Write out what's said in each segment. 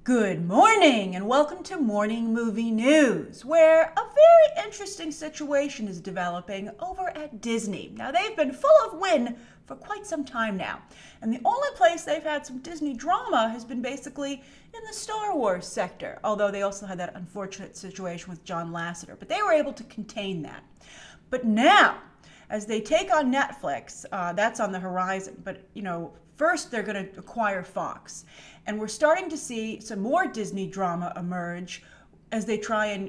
Good morning and welcome to Morning Movie News, where a very interesting situation is developing over at Disney. Now, they've been full of win for quite some time now, and the only place they've had some Disney drama has been basically in the Star Wars sector, although they also had that unfortunate situation with John Lasseter, but they were able to contain that. But now, as they take on Netflix, that's on the horizon, but first they're going to acquire Fox. And we're starting to see some more Disney drama emerge as they try and,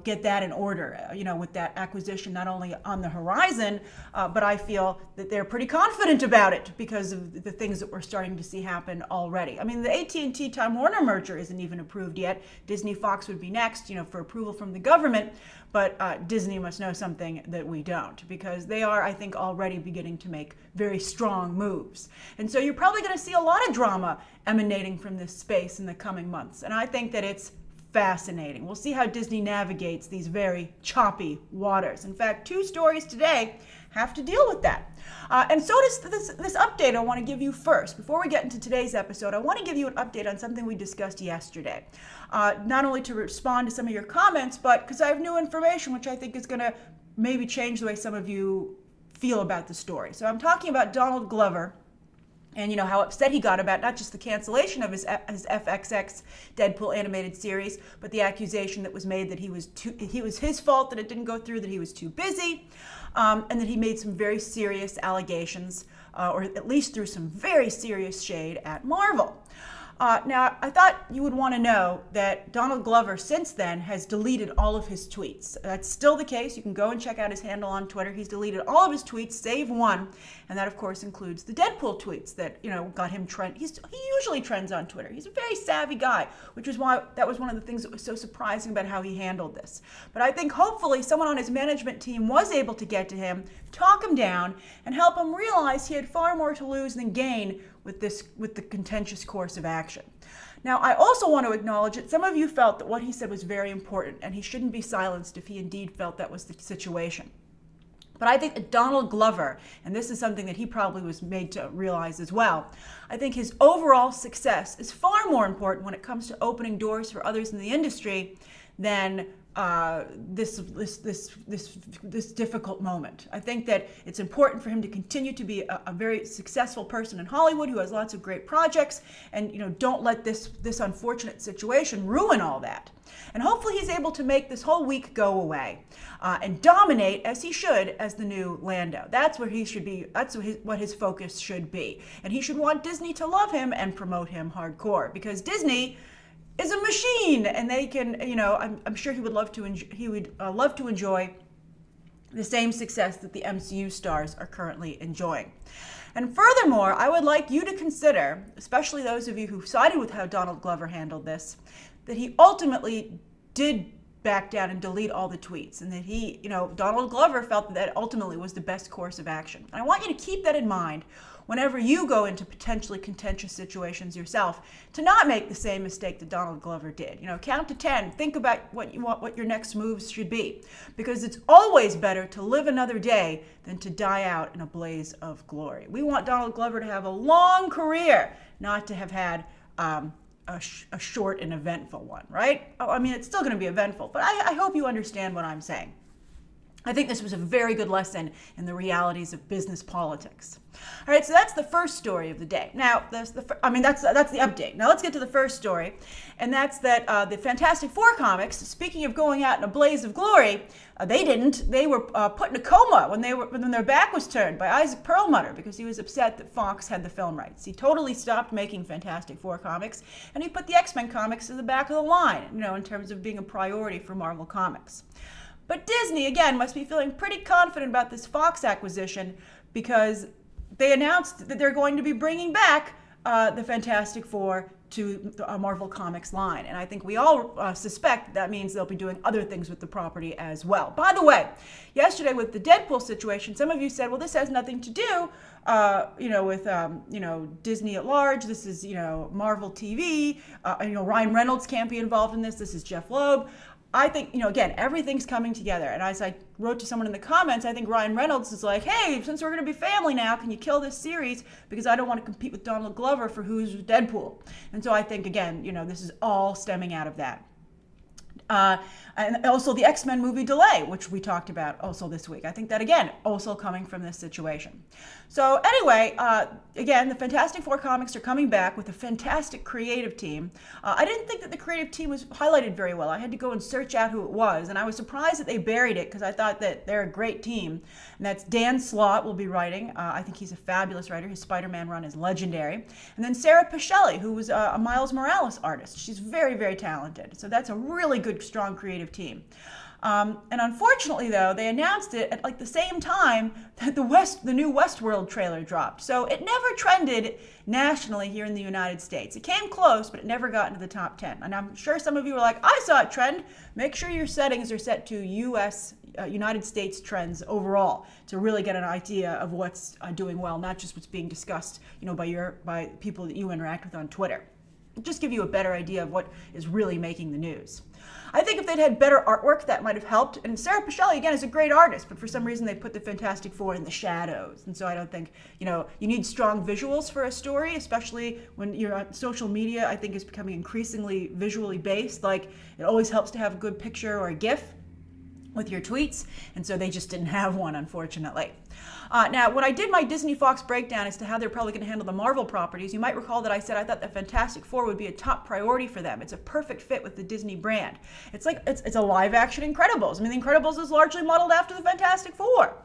get that in order, with that acquisition not only on the horizon, but I feel that they're pretty confident about it because of the things that we're starting to see happen already. I mean, the AT&T Time Warner merger isn't even approved yet. Disney Fox would be next, for approval from the government, but Disney must know something that we don't, because they are, I think, already beginning to make very strong moves. And so you're probably going to see a lot of drama emanating from this space in the coming months. And I think that it's fascinating. We'll see how Disney navigates these very choppy waters. In fact, 2 stories today have to deal with that. And so does this update I want to give you first. Before we get into today's episode, I want to give you an update on something we discussed yesterday. Not only to respond to some of your comments, but because I have new information which I think is going to maybe change the way some of you feel about the story. So I'm talking about Donald Glover, and how upset he got about not just the cancellation of his FXX Deadpool animated series, but the accusation that was made that he was his fault that it didn't go through, that he was too busy, and that he made some very serious allegations, or at least threw some very serious shade at Marvel. Now, I thought you would want to know that Donald Glover since then has deleted all of his tweets. That's still the case. You can go and check out his handle on Twitter. He's deleted all of his tweets, save one, and that, of course, includes the Deadpool tweets that, got him trend. He usually trends on Twitter. He's a very savvy guy, which is why that was one of the things that was so surprising about how he handled this. But I think hopefully someone on his management team was able to get to him, talk him down, and help him realize he had far more to lose than gain with the contentious course of action. Now, I also want to acknowledge that some of you felt that what he said was very important, and he shouldn't be silenced if he indeed felt that was the situation. But I think that Donald Glover, and this is something that he probably was made to realize as well, I think his overall success is far more important when it comes to opening doors for others in the industry than this difficult moment. I think that it's important for him to continue to be a very successful person in Hollywood who has lots of great projects, and don't let this unfortunate situation ruin all that. And hopefully he's able to make this whole week go away and dominate, as he should, as the new Lando. That's where he should be. That's what his focus should be. And he should want Disney to love him and promote him hardcore, because Disney is a machine, and they can, I'm sure he would love to enjoy the same success that the MCU stars are currently enjoying. And furthermore, I would like you to consider, especially those of you who sided with how Donald Glover handled this, that he ultimately did back down and delete all the tweets, and that Donald Glover felt that ultimately was the best course of action. And I want you to keep that in mind whenever you go into potentially contentious situations yourself, to not make the same mistake that Donald Glover did. Count to 10, think about what your next moves should be, because it's always better to live another day than to die out in a blaze of glory. We want Donald Glover to have a long career, not to have had a short and eventful one, right? I mean, it's still going to be eventful, but I hope you understand what I'm saying. I think this was a very good lesson in the realities of business politics. All right, so that's the first story of the day. Now, that's the update. Now let's get to the first story, and that's that the Fantastic Four comics, speaking of going out in a blaze of glory, they didn't. They were put in a coma when their back was turned by Isaac Perlmutter, because he was upset that Fox had the film rights. He totally stopped making Fantastic Four comics, and he put the X-Men comics to the back of the line, in terms of being a priority for Marvel Comics. But Disney, again, must be feeling pretty confident about this Fox acquisition, because they announced that they're going to be bringing back the Fantastic Four to the Marvel Comics line. And I think we all suspect that means they'll be doing other things with the property as well. By the way, yesterday with the Deadpool situation, some of you said, well, this has nothing to do with Disney at large. This is, Marvel TV. Ryan Reynolds can't be involved in this. This is Jeff Loeb. I think, again, everything's coming together. And as I wrote to someone in the comments, I think Ryan Reynolds is like, hey, since we're going to be family now, can you kill this series? Because I don't want to compete with Donald Glover for who's Deadpool. And so I think, again, this is all stemming out of that. And also the X-Men movie delay, which we talked about also this week. I think that, again, also coming from this situation. So anyway, again, the Fantastic Four comics are coming back with a fantastic creative team. I didn't think that the creative team was highlighted very well. I had to go and search out who it was, and I was surprised that they buried it because I thought that they're a great team. And that's Dan Slott will be writing. I think he's a fabulous writer. His Spider-Man run is legendary. And then Sara Pichelli, who was a Miles Morales artist. She's very, very talented. So that's a really good, strong creative team. And unfortunately, though, they announced it at the same time that the new Westworld trailer dropped. So it never trended nationally here in the United States. It came close, but it never got into the top 10. And I'm sure some of you were like, I saw it trend. Make sure your settings are set to United States trends overall to really get an idea of what's doing well, not just what's being discussed, by people that you interact with on Twitter. Just give you a better idea of what is really making the news. I think if they'd had better artwork, that might have helped. And Sara Pichelli, again, is a great artist, but for some reason they put the Fantastic Four in the shadows. And so I don't think, you need strong visuals for a story, especially when you're on social media, I think is becoming increasingly visually based. Like, it always helps to have a good picture or a GIF with your tweets, and so they just didn't have one, unfortunately. Now, when I did my Disney Fox breakdown as to how they're probably going to handle the Marvel properties, you might recall that I said I thought the Fantastic Four would be a top priority for them. It's a perfect fit with the Disney brand. It's like it's a live-action Incredibles. I mean, the Incredibles is largely modeled after the Fantastic Four.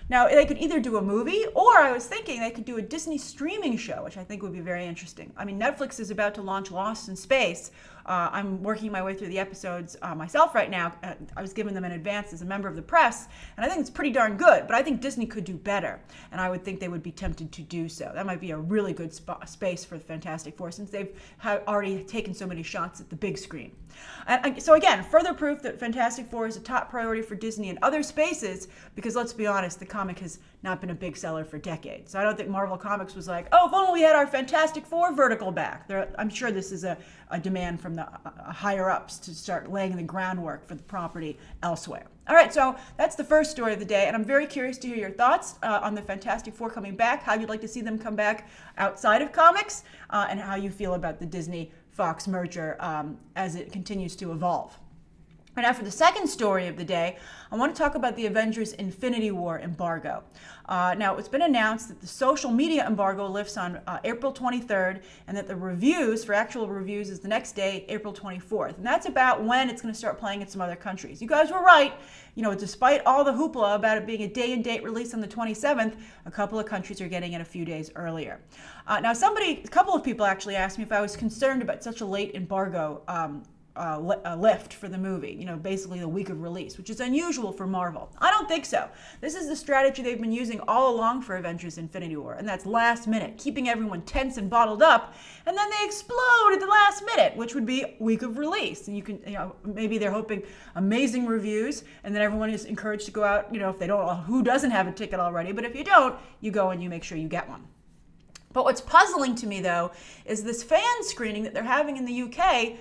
Now, they could either do a movie, or I was thinking they could do a Disney streaming show, which I think would be very interesting. I mean, Netflix is about to launch Lost in Space. I'm working my way through the episodes myself right now. I was given them in advance as a member of the press, and I think it's pretty darn good, but I think Disney could do better, and I would think they would be tempted to do so. That might be a really good space for the Fantastic Four, since they've already taken so many shots at the big screen. And so again, further proof that Fantastic Four is a top priority for Disney in other spaces, because let's be honest, the comic has not been a big seller for decades. So I don't think Marvel Comics was like, oh, if only we had our Fantastic Four vertical back. I'm sure this is a demand from the higher-ups to start laying the groundwork for the property elsewhere. All right, so that's the first story of the day, and I'm very curious to hear your thoughts on the Fantastic Four coming back, how you'd like to see them come back outside of comics, and how you feel about the Disney-Fox merger as it continues to evolve. And now for the second story of the day, I want to talk about the Avengers Infinity War embargo. Now, it's been announced that the social media embargo lifts on April 23rd, and that the reviews, for actual reviews, is the next day, April 24th. And that's about when it's going to start playing in some other countries. You guys were right. Despite all the hoopla about it being a day-and-date release on the 27th, a couple of countries are getting it a few days earlier. Now, a couple of people actually asked me if I was concerned about such a late embargo lift for the movie, basically the week of release, which is unusual for Marvel. I don't think so. This is the strategy they've been using all along for Avengers Infinity War, and that's last minute, keeping everyone tense and bottled up, and then they explode at the last minute, which would be week of release. And you can, maybe they're hoping amazing reviews, and then everyone is encouraged to go out, if they don't, who doesn't have a ticket already, but if you don't, you go and you make sure you get one. But what's puzzling to me, though, is this fan screening that they're having in the UK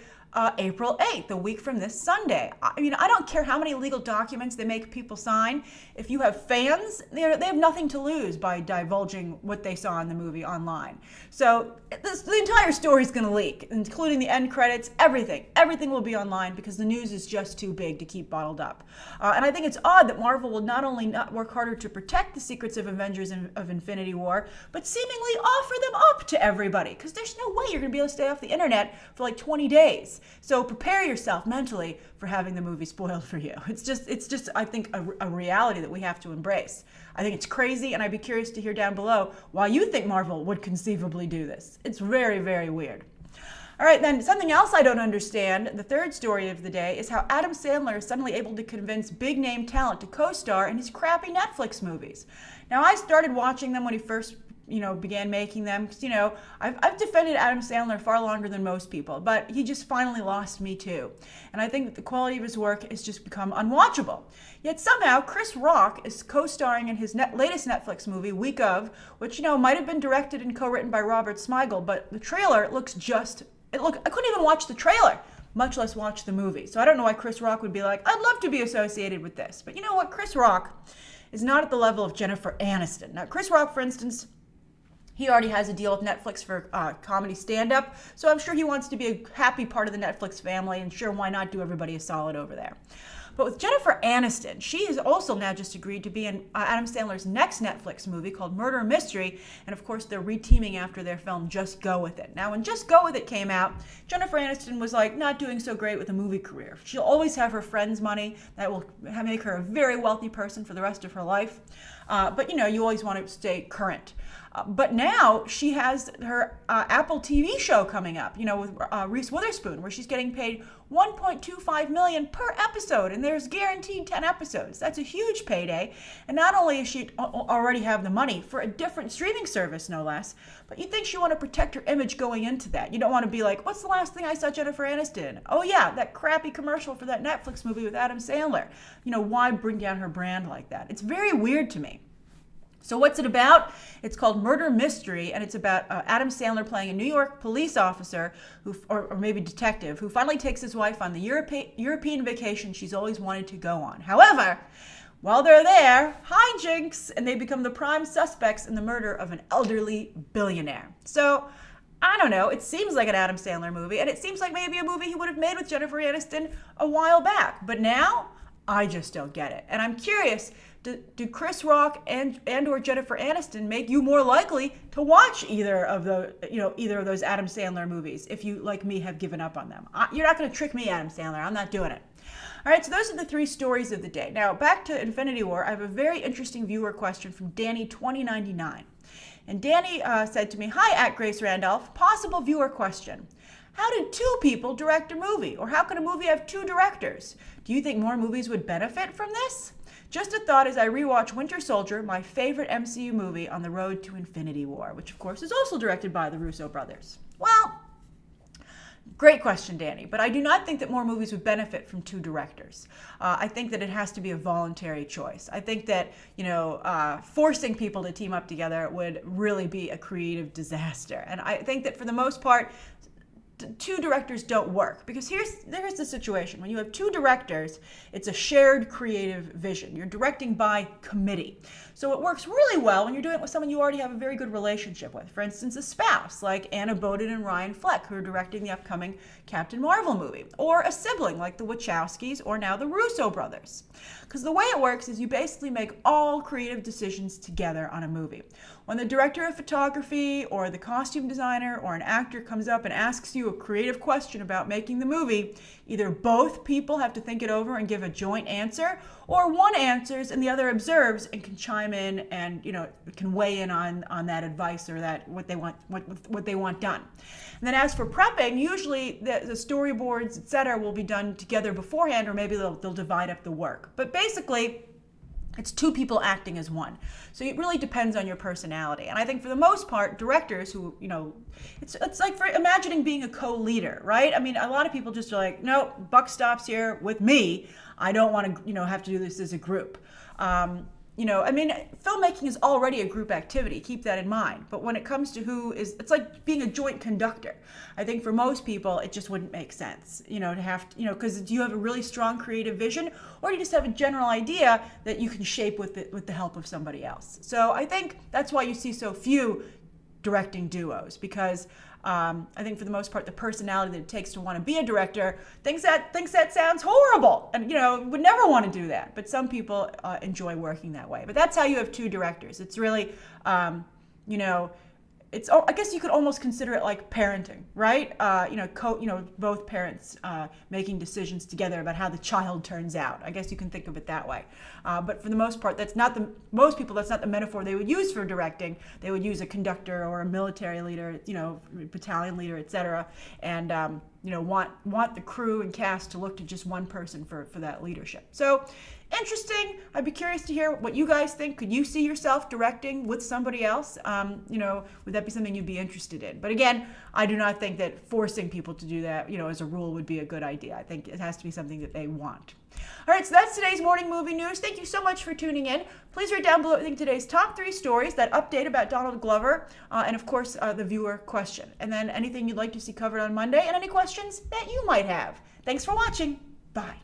April 8th, a week from this Sunday. I don't care how many legal documents they make people sign. If you have fans, they have nothing to lose by divulging what they saw in the movie online. So the entire story is going to leak, including the end credits, everything. Everything will be online because the news is just too big to keep bottled up. And I think it's odd that Marvel will not only not work harder to protect the secrets of Avengers of Infinity War, but seemingly offer them up to everybody, because there's no way you're going to be able to stay off the internet for like 20 days. So prepare yourself mentally for having the movie spoiled for you. It's just I think, a reality that we have to embrace. I think it's crazy, and I'd be curious to hear down below why you think Marvel would conceivably do this. It's very, very weird. All right, then something else I don't understand, the third story of the day, is how Adam Sandler is suddenly able to convince big-name talent to co-star in his crappy Netflix movies. Now, I started watching them when he first began making them, because, I've defended Adam Sandler far longer than most people, but he just finally lost me too. And I think that the quality of his work has just become unwatchable. Yet somehow Chris Rock is co-starring in his latest Netflix movie, Week Of, which, might have been directed and co-written by Robert Smigel, but the trailer looks I couldn't even watch the trailer much less watch the movie. So I don't know why Chris Rock would be like, I'd love to be associated with this. But you know what? Chris Rock is not at the level of Jennifer Aniston. Now, Chris Rock, for instance, he already has a deal with Netflix for comedy stand-up, so I'm sure he wants to be a happy part of the Netflix family, and sure, why not do everybody a solid over there? But with Jennifer Aniston, she has also now just agreed to be in Adam Sandler's next Netflix movie called Murder Mystery, and of course they're reteaming after their film Just Go With It. Now when Just Go With It came out, Jennifer Aniston was like not doing so great with a movie career. She'll always have her friends' money. That will make her a very wealthy person for the rest of her life. But you know, you always want to stay current. But now she has her Apple TV show coming up, you know, with Reese Witherspoon, where she's getting paid $1.25 million per episode, and there's guaranteed 10 episodes. That's a huge payday. And not only does she already have the money for a different streaming service, no less, but you think she want to protect her image going into that. You don't want to be like, what's the last thing I saw Jennifer Aniston? Oh yeah, that crappy commercial for that Netflix movie with Adam Sandler. You know, why bring down her brand like that? It's very weird to me. So what's it about? It's called Murder Mystery, and it's about Adam Sandler playing a New York police officer, or maybe detective, who finally takes his wife on the European vacation she's always wanted to go on. However, while they're there, hijinks, and they become the prime suspects in the murder of an elderly billionaire. So, I don't know, it seems like an Adam Sandler movie, and it seems like maybe a movie he would have made with Jennifer Aniston a while back. But now, I just don't get it. And I'm curious, do Chris Rock and or Jennifer Aniston make you more likely to watch either of those Adam Sandler movies if you, like me, have given up on them? You're not going to trick me, Adam Sandler. I'm not doing it. All right, so those are the three stories of the day. Now, back to Infinity War, I have a very interesting viewer question from Danny2099. And Danny said to me, hi, at Grace Randolph, possible viewer question. How do two people direct a movie? Or how can a movie have two directors? Do you think more movies would benefit from this? Just a thought as I rewatch Winter Soldier, my favorite MCU movie on the road to Infinity War, which of course is also directed by the Russo brothers. Well, great question, Danny, but I do not think that more movies would benefit from two directors. I think that it has to be a voluntary choice. I think that, forcing people to team up together would really be a creative disaster. And I think that for the most part, two directors don't work, because here's the situation. When you have two directors, it's a shared creative vision. You're directing by committee. So it works really well when you're doing it with someone you already have a very good relationship with. For instance, a spouse like Anna Boden and Ryan Fleck, who are directing the upcoming Captain Marvel movie, or a sibling like the Wachowskis or now the Russo brothers. Because the way it works is you basically make all creative decisions together on a movie. When the director of photography or the costume designer or an actor comes up and asks you a creative question about making the movie, either both people have to think it over and give a joint answer, or one answers and the other observes and can chime in and can weigh in on that advice or that what they want done. And then as for prepping, usually the storyboards, etc., will be done together beforehand, or maybe they'll divide up the work. But basically, it's two people acting as one. So it really depends on your personality. And I think for the most part, directors who, it's like for imagining being a co-leader, right? I mean, a lot of people just are like, no, buck stops here with me. I don't want to, have to do this as a group. Filmmaking is already a group activity. Keep that in mind. But when it comes to it's like being a joint conductor. I think for most people, it just wouldn't make sense, to have to, because do you have a really strong creative vision, or do you just have a general idea that you can shape with the help of somebody else? So I think that's why you see so few directing duos, because I think for the most part, the personality that it takes to want to be a director thinks that sounds horrible, and would never want to do that. But some people enjoy working that way. But that's how you have two directors. It's really, I guess you could almost consider it like parenting, right? Both parents making decisions together about how the child turns out. I guess you can think of it that way. But for the most part, that's not the metaphor they would use for directing. They would use a conductor or a military leader, battalion leader, etc., and want the crew and cast to look to just one person for that leadership. So interesting. I'd be curious to hear what you guys think. Could you see yourself directing with somebody else? Would that be something you'd be interested in? But again, I do not think that forcing people to do that, as a rule would be a good idea. I think it has to be something that they want. All right, so that's today's morning movie news. Thank you so much for tuning in. Please write down below, I think, today's top 3 stories, that update about Donald Glover, and of course, the viewer question. And then anything you'd like to see covered on Monday, and any questions that you might have. Thanks for watching. Bye.